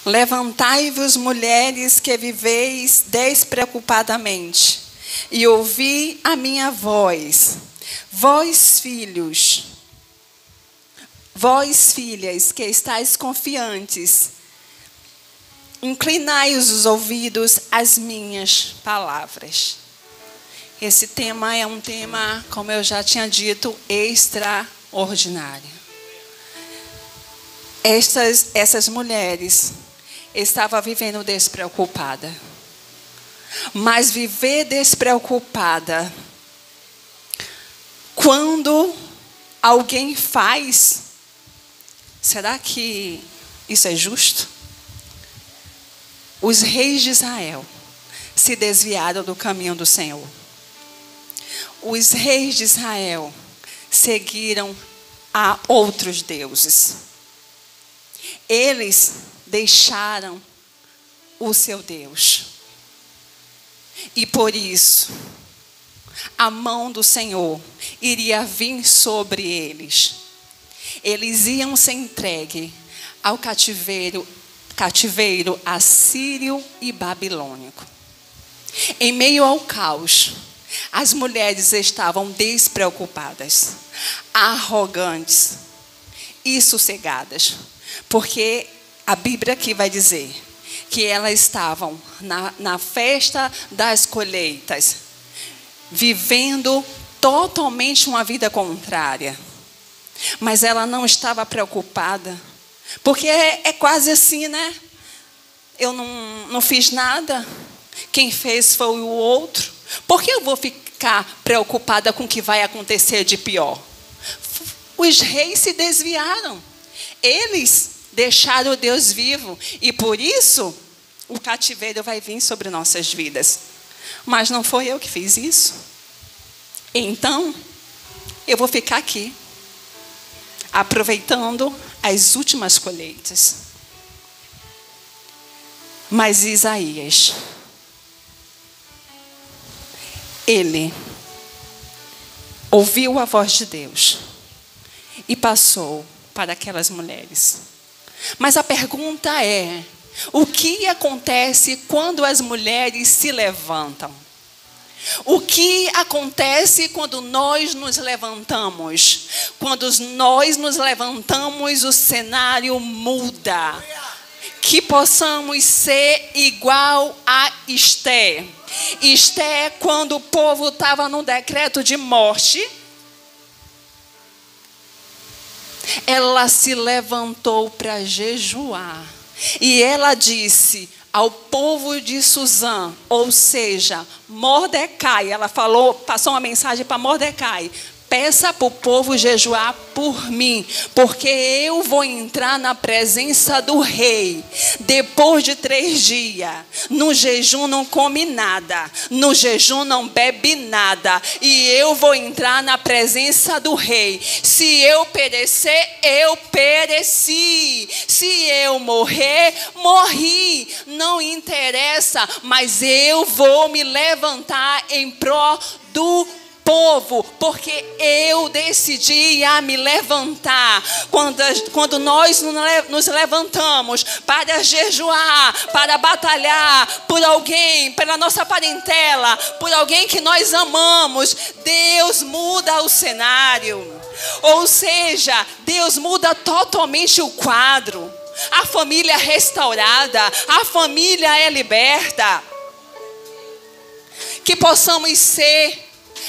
Levantai-vos, mulheres que viveis despreocupadamente, e ouvi a minha voz. Vós, filhos, vós, filhas, que estáis confiantes, inclinai os ouvidos às minhas palavras. Esse tema é um tema, como eu já tinha dito, extraordinário. Essas mulheres estavam vivendo despreocupada. Mas viver despreocupada, quando alguém faz, será que isso é justo? Os reis de Israel se desviaram do caminho do Senhor. Os reis de Israel seguiram a outros deuses. Eles deixaram o seu Deus. E por isso, a mão do Senhor iria vir sobre eles. Eles iam ser entregues ao cativeiro assírio e babilônico. Em meio ao caos, as mulheres estavam despreocupadas, arrogantes e sossegadas, porque a Bíblia aqui vai dizer que elas estavam na festa das colheitas, vivendo totalmente uma vida contrária. Mas ela não estava preocupada, porque é quase assim, né? Eu não fiz nada, quem fez foi o outro. Por que eu vou ficar preocupada com o que vai acontecer de pior? Os reis se desviaram. Eles deixaram o Deus vivo. E por isso, o cativeiro vai vir sobre nossas vidas. Mas não foi eu que fiz isso. Então, eu vou ficar aqui, aproveitando as últimas colheitas. Mas Isaías, ele ouviu a voz de Deus e passou para aquelas mulheres. Mas a pergunta é: o que acontece quando as mulheres se levantam? O que acontece quando nós nos levantamos? Quando nós nos levantamos, o cenário muda. Que possamos ser igual a Esther. Esther, quando o povo estava no decreto de morte, ela se levantou para jejuar. E ela disse ao povo de Susã, ou seja, Mordecai, ela passou uma mensagem para Mordecai: peça para o povo jejuar por mim, porque eu vou entrar na presença do rei. Depois de 3 dias, no jejum não come nada, no jejum não bebe nada, e eu vou entrar na presença do rei. Se eu perecer, eu pereci. Se eu morrer, morri. Não interessa, mas eu vou me levantar em prol do povo, porque eu decidi a me levantar. Quando nós nos levantamos para jejuar, para batalhar por alguém, pela nossa parentela, por alguém que nós amamos, Deus muda o cenário. Ou seja, Deus muda totalmente o quadro. A família é restaurada, a família é liberta. Que possamos ser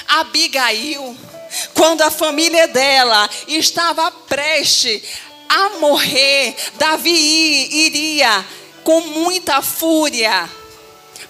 Abigail, quando a família dela estava prestes a morrer, Davi iria com muita fúria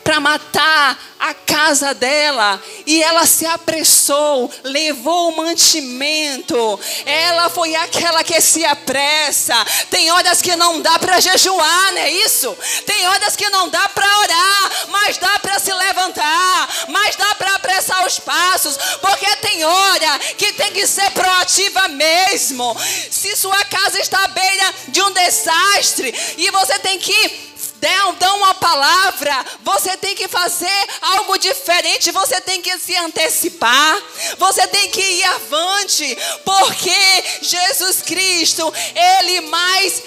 para matar a casa dela, e ela se apressou, levou o mantimento. Ela foi aquela que se apressa. Tem horas que não dá para jejuar, não é isso? Tem horas que não dá para orar, mas dá para se levantar, mas dá para apressar os passos, porque tem hora que tem que ser proativa mesmo. Se sua casa está à beira de um desastre e você tem que dão uma palavra, você tem que fazer algo diferente, você tem que se antecipar, você tem que ir avante, porque Jesus Cristo, Ele mais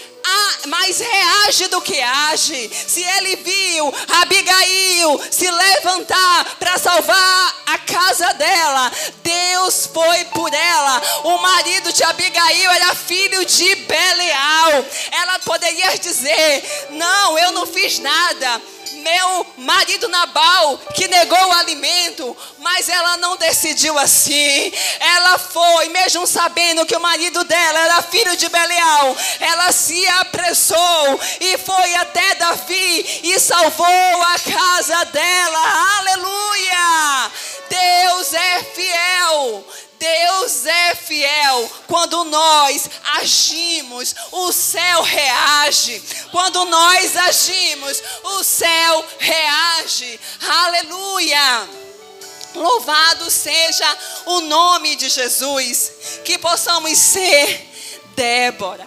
reage age do que age. Se ele viu Abigail se levantar para salvar a casa dela, Deus foi por ela. O marido de Abigail era filho de Belial. Ela poderia dizer: não, eu não fiz nada. Meu marido Nabal que negou o alimento. Mas ela não decidiu assim. Ela foi, mesmo sabendo que o marido dela era filho de Belial, ela se apressou e foi até Davi e salvou a casa dela. Aleluia! Deus é fiel. Deus é fiel. Quando nós agimos, o céu reage. Quando nós agimos, o céu reage. Aleluia! Louvado seja o nome de Jesus. Que possamos ser Débora,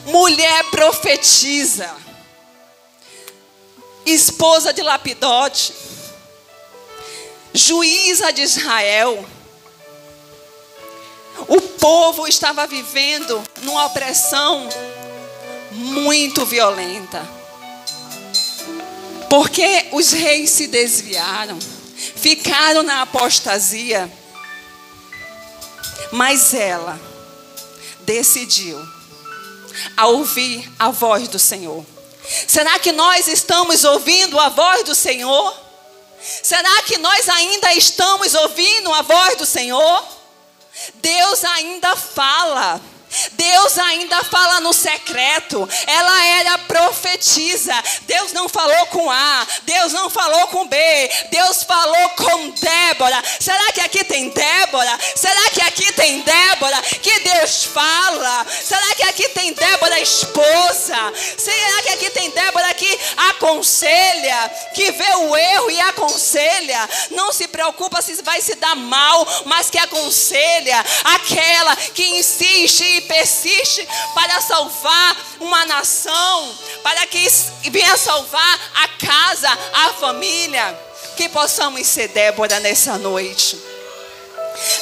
mulher profetiza, esposa de Lapidote, juíza de Israel. O povo estava vivendo numa opressão muito violenta, porque os reis se desviaram, ficaram na apostasia. Mas ela decidiu a ouvir a voz do Senhor. Será que nós estamos ouvindo a voz do Senhor? Será que nós ainda estamos ouvindo a voz do Senhor? Deus ainda fala. Deus ainda fala no secreto. Ela era profetisa. Deus não falou com A, Deus não falou com B, Deus falou com Débora. Será que aqui tem Débora? Será que aqui tem Débora que Deus fala? Será que aqui tem Débora esposa? Será que aqui tem Débora que aconselha, que vê o erro e aconselha? Não se preocupa se vai se dar mal, mas que aconselha, aquela que insiste e persiste para salvar uma nação, para que venha salvar a casa, a família. Que possamos ser Débora nessa noite.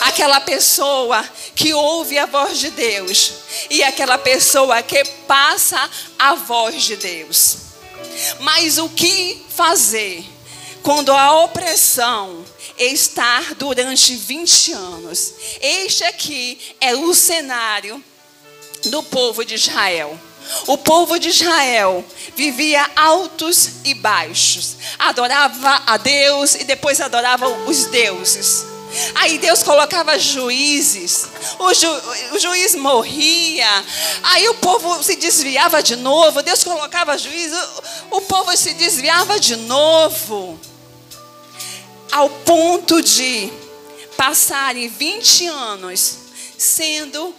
Aquela pessoa que ouve a voz de Deus e aquela pessoa que passa a voz de Deus. Mas o que fazer quando a opressão está durante 20 anos? Este aqui é o cenário do povo de Israel. O povo de Israel vivia altos e baixos. Adorava a Deus e depois adorava os deuses. Aí Deus colocava juízes. O juiz morria. Aí o povo se desviava de novo. Deus colocava juiz. O povo se desviava de novo. Ao ponto de passarem 20 anos sendo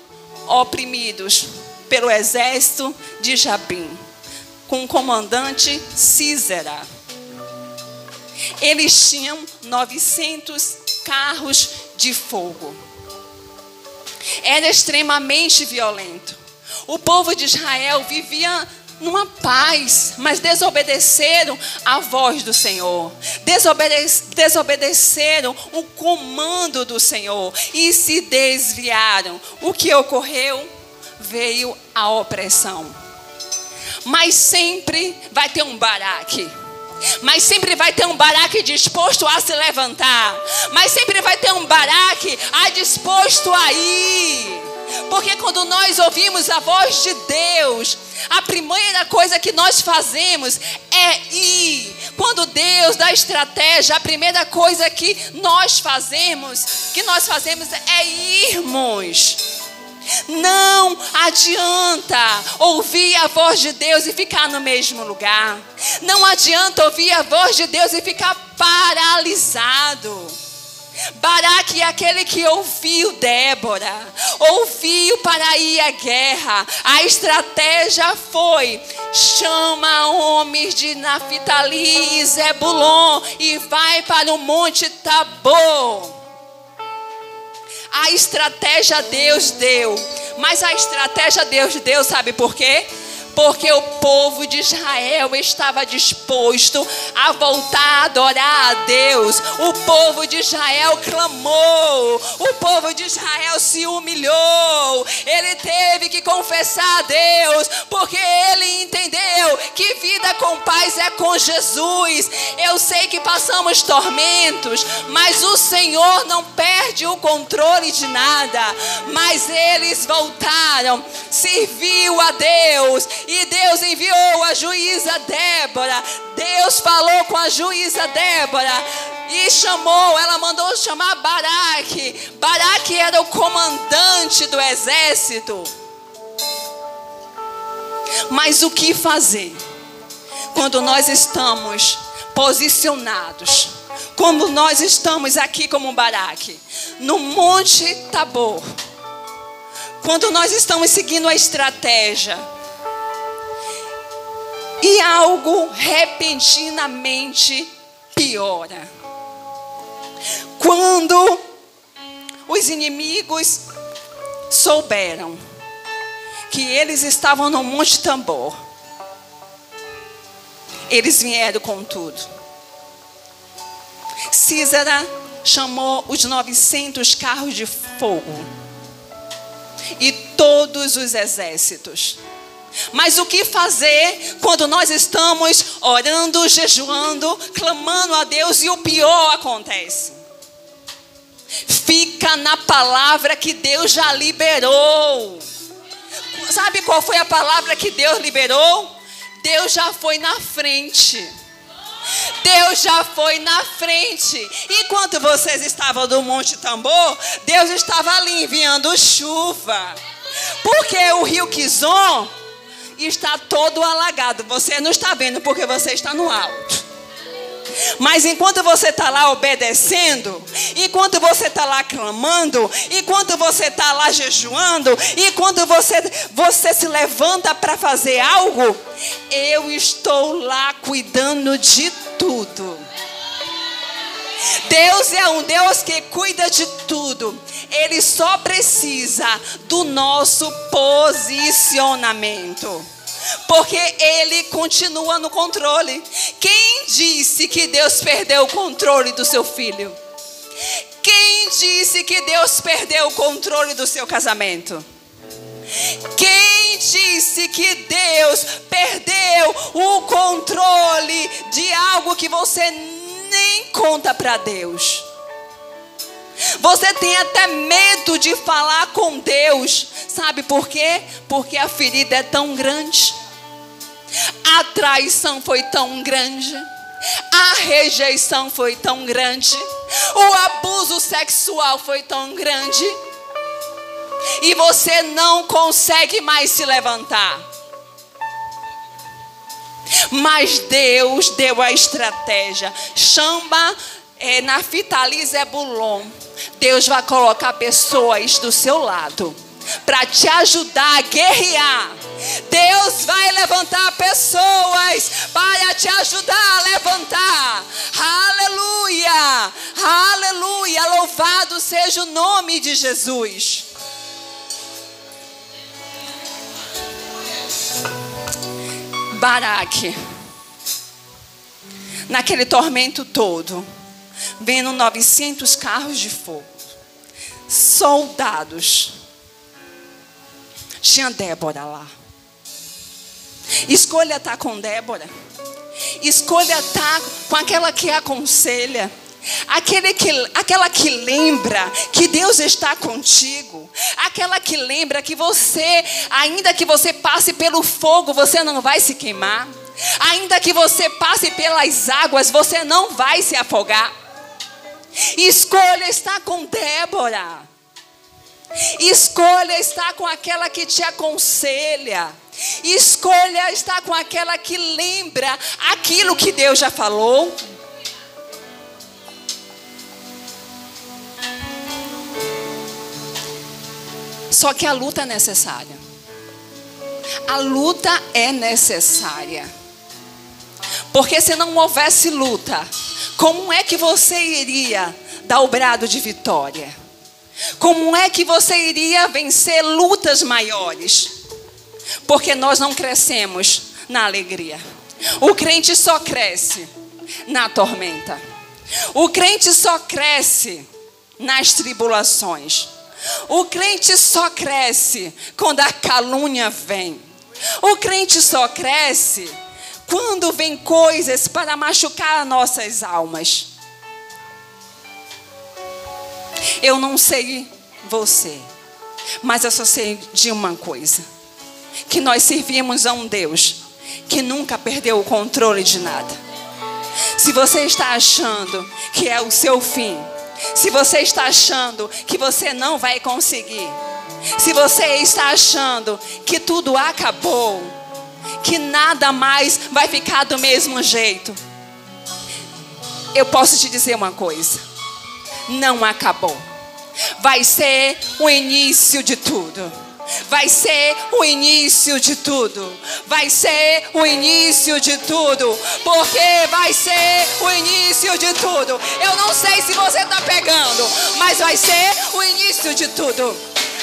oprimidos pelo exército de Jabim, com o comandante Sísera. Eles tinham 900 carros de fogo. Era extremamente violento. O povo de Israel vivia numa paz, mas desobedeceram a voz do Senhor, desobedeceram o comando do Senhor e se desviaram. O que ocorreu? Veio a opressão. Mas sempre vai ter um Baraque. Mas sempre vai ter um Baraque disposto a se levantar. Mas sempre vai ter um Baraque disposto a ir. Porque quando nós ouvimos a voz de Deus, a primeira coisa que nós fazemos é ir. Quando Deus dá estratégia, a primeira coisa que nós fazemos é irmos. Não adianta ouvir a voz de Deus e ficar no mesmo lugar. Não adianta ouvir a voz de Deus e ficar paralisado. Baraque é aquele que ouviu Débora, ouviu para ir à guerra. A estratégia foi: chama homens de Naftali e Zebulon e vai para o monte Tabor. A estratégia Deus deu, mas a estratégia Deus deu, sabe por quê? Porque o povo de Israel estava disposto a voltar a adorar a Deus. O povo de Israel clamou. O povo de Israel se humilhou. Ele teve que confessar a Deus, porque ele entendeu que vida com paz é com Jesus. Eu sei que passamos tormentos, mas o Senhor não perde o controle de nada. Mas eles voltaram, serviu a Deus, e Deus enviou a juíza Débora. Deus falou com a juíza Débora e ela mandou chamar Baraque. Baraque era o comandante do exército. Mas o que fazer quando nós estamos posicionados, como nós estamos aqui como Baraque, no Monte Tabor, quando nós estamos seguindo a estratégia e algo repentinamente piora? Quando os inimigos souberam que eles estavam no Monte Tabor, eles vieram com tudo. Císara chamou os 900 carros de fogo e todos os exércitos. Mas o que fazer quando nós estamos orando, jejuando, clamando a Deus e o pior acontece? Fica na palavra que Deus já liberou. Sabe qual foi a palavra que Deus liberou? Deus já foi na frente. Deus já foi na frente. Enquanto vocês estavam no Monte Tabor, Deus estava ali enviando chuva. Porque o rio Quizon está todo alagado. Você não está vendo porque você está no alto. Mas enquanto você está lá obedecendo, enquanto você está lá clamando, enquanto você está lá jejuando, enquanto você se levanta para fazer algo, eu estou lá cuidando de tudo. Deus é um Deus que cuida de tudo. Ele só precisa do nosso posicionamento, porque Ele continua no controle. Quem disse que Deus perdeu o controle do seu filho? Quem disse que Deus perdeu o controle do seu casamento? Quem disse que Deus perdeu o controle de algo que você nem conta para Deus? Você tem até medo de falar com Deus. Sabe por quê? Porque a ferida é tão grande. A traição foi tão grande. A rejeição foi tão grande. O abuso sexual foi tão grande. E você não consegue mais se levantar. Mas Deus deu a estratégia. Chama Naftali e Zebulon. Deus vai colocar pessoas do seu lado para te ajudar a guerrear. Deus vai levantar pessoas para te ajudar a levantar. Aleluia, aleluia, louvado seja o nome de Jesus. Baraque, naquele tormento todo, vendo 900 carros de fogo, soldados, tinha Débora lá. Escolha estar com Débora. Escolha estar com aquela que aconselha. Aquela que lembra que Deus está contigo. Aquela que lembra que você, ainda que você passe pelo fogo, você não vai se queimar. Ainda que você passe pelas águas, você não vai se afogar. Escolha estar com Débora. Escolha estar com aquela que te aconselha. Escolha estar com aquela que lembra aquilo que Deus já falou. Só que a luta é necessária. A luta é necessária. Porque se não houvesse luta, como é que você iria dar o brado de vitória? Como é que você iria vencer lutas maiores? Porque nós não crescemos na alegria. O crente só cresce na tormenta. O crente só cresce nas tribulações. O crente só cresce quando a calúnia vem. O crente só cresce quando vem coisas para machucar nossas almas. Eu não sei você, mas eu só sei de uma coisa: que nós servimos a um Deus que nunca perdeu o controle de nada. Se você está achando que é o seu fim, se você está achando que você não vai conseguir, se você está achando que tudo acabou, que nada mais vai ficar do mesmo jeito, eu posso te dizer uma coisa: não acabou. Vai ser o início de tudo. Vai ser o início de tudo. Vai ser o início de tudo. Porque vai ser o início de tudo. Eu não sei se você está pegando, mas vai ser o início de tudo.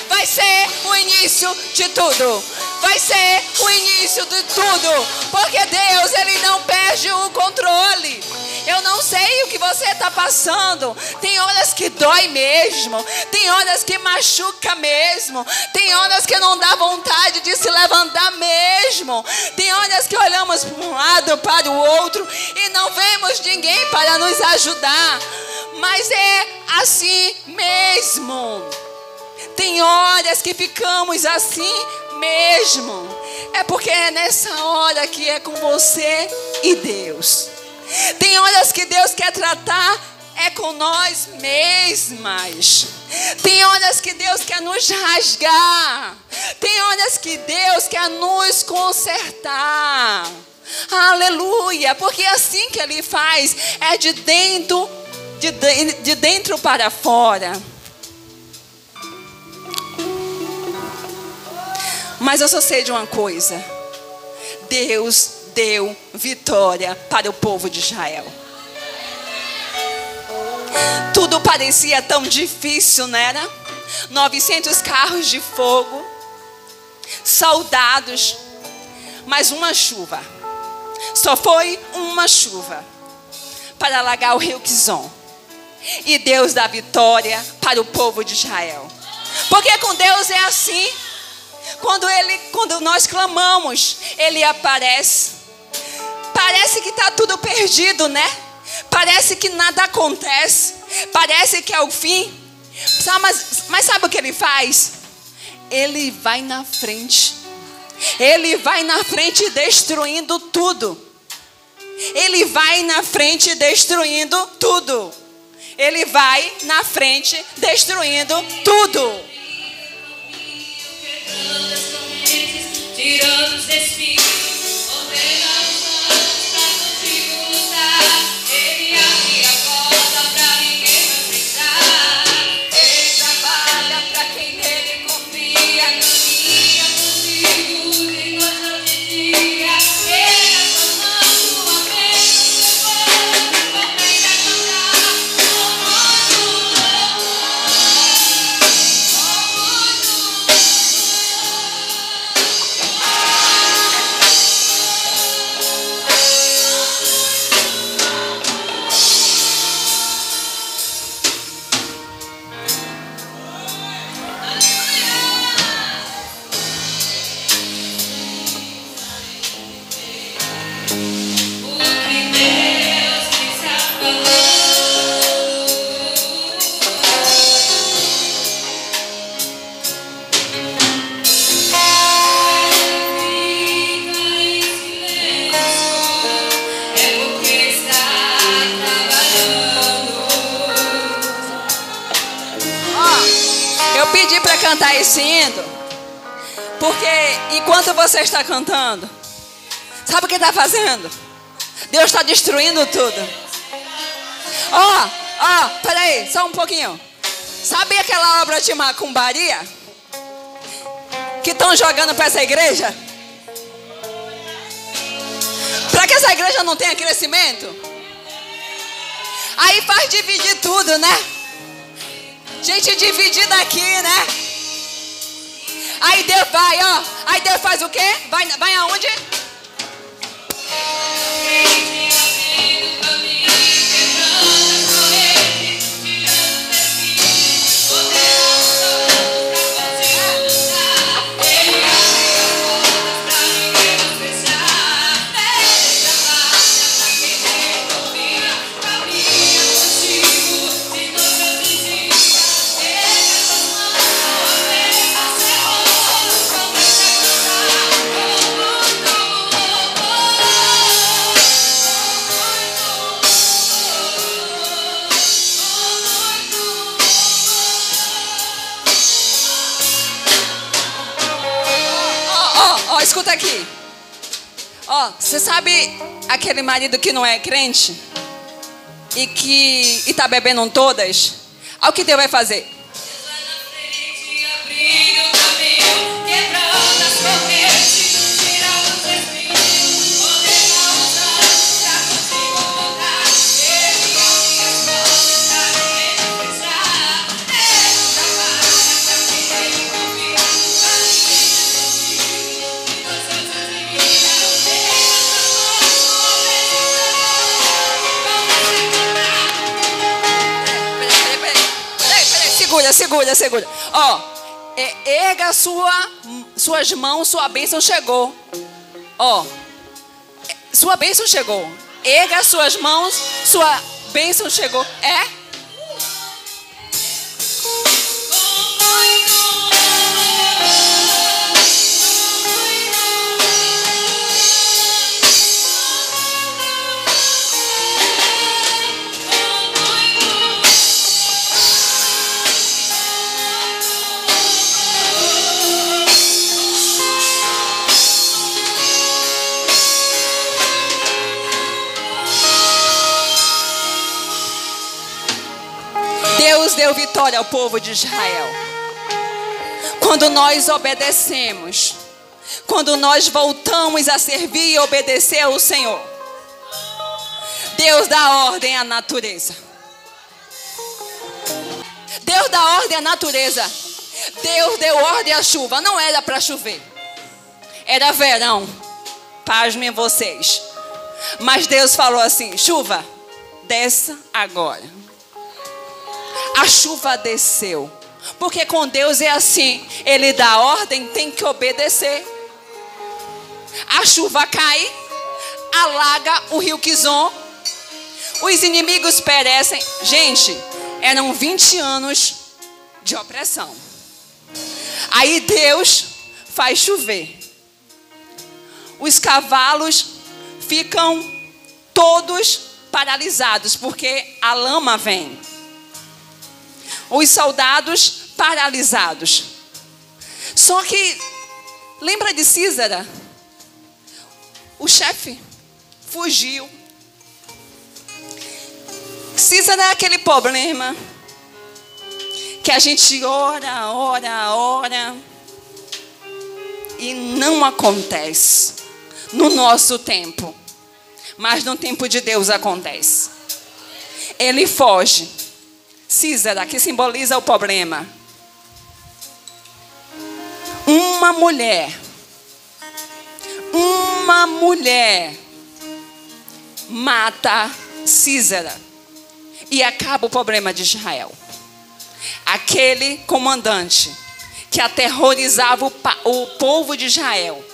Vai ser o início de tudo. Vai ser o início de tudo. Porque Deus, Ele não perde o controle. Eu não sei o que você está passando. Tem horas que dói mesmo. Tem horas que machuca mesmo. Tem horas que não dá vontade de se levantar mesmo. Tem horas que olhamos para um lado, para o outro e não vemos ninguém para nos ajudar. Mas é assim mesmo. Tem horas que ficamos assim mesmo. É porque é nessa hora que é com você e Deus. Tem horas que Deus quer tratar é com nós mesmas. Tem horas que Deus quer nos rasgar. Tem horas que Deus quer nos consertar. Aleluia, porque é assim que Ele faz. É de dentro para fora. Mas eu só sei de uma coisa: Deus deu vitória para o povo de Israel. Tudo parecia tão difícil, não era? 900 carros de fogo, soldados, mas uma chuva. Só foi uma chuva para alagar o rio Quizon. E Deus dá vitória para o povo de Israel. Porque com Deus é assim. Quando nós clamamos, Ele aparece. Parece que está tudo perdido, né? Parece que nada acontece. Parece que é o fim. Mas sabe o que Ele faz? Ele vai na frente. Ele vai na frente destruindo tudo. Ele vai na frente destruindo tudo. Ele vai na frente destruindo tudo. Tirando os espíritos, ordena os anjos pra contigo lutar. Ele abre a porta pra ninguém mais entrar. Ele trabalha pra quem nele confia. Caminha contigo de noite ou de dia. Ele é sua mão, tua bênção, seu povo. Compreende a cantar com muito louvor. Eu pedi para cantar esse hino, porque enquanto você está cantando, sabe o que está fazendo? Deus está destruindo tudo. Peraí, só um pouquinho. Sabe aquela obra de macumbaria que estão jogando para essa igreja? Para que essa igreja não tenha crescimento? Aí faz dividir tudo, né? Gente dividida aqui, né? Aí Deus vai, aí Deus faz o quê? Vai aonde? aqui. Ó, você sabe aquele marido que não é crente? E tá bebendo todas? Olha o que Deus vai fazer. Segura. Ó, erga suas mãos, sua bênção chegou. Ó, sua bênção chegou. Erga suas mãos, sua bênção chegou. É? Deus deu vitória ao povo de Israel. Quando nós obedecemos, quando nós voltamos a servir e obedecer ao Senhor, Deus dá ordem à natureza. Deus dá ordem à natureza. Deus deu ordem à chuva. Não era para chover, era verão. Pasmem vocês. Mas Deus falou assim: chuva, desça agora. A chuva desceu. Porque com Deus é assim. Ele dá ordem, tem que obedecer. A chuva cai, alaga o rio Quizon. Os inimigos perecem. Gente, eram 20 anos de opressão. Aí Deus faz chover. Os cavalos ficam todos paralisados, porque a lama vem. Os soldados paralisados. Só que, lembra de Císara? O chefe fugiu. Císara é aquele problema que a gente ora e não acontece no nosso tempo. Mas no tempo de Deus acontece. Ele foge. Císara, que simboliza o problema. Uma mulher mata Císara e acaba o problema de Israel. Aquele comandante que aterrorizava o povo de Israel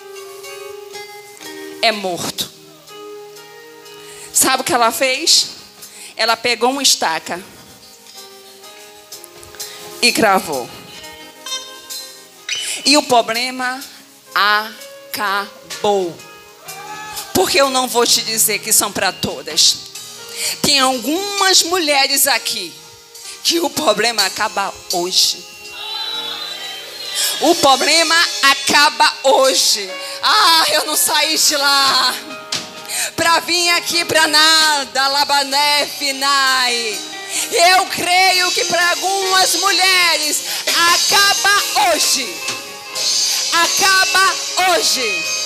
é morto. Sabe o que ela fez? Ela pegou uma estaca e cravou. E o problema acabou. Porque eu não vou te dizer que são para todas. Tem algumas mulheres aqui que o problema acaba hoje. O problema acaba hoje. Ah, eu não saí de lá para vir aqui para nada. Labané Finai. Eu creio que para algumas mulheres acaba hoje. Acaba hoje.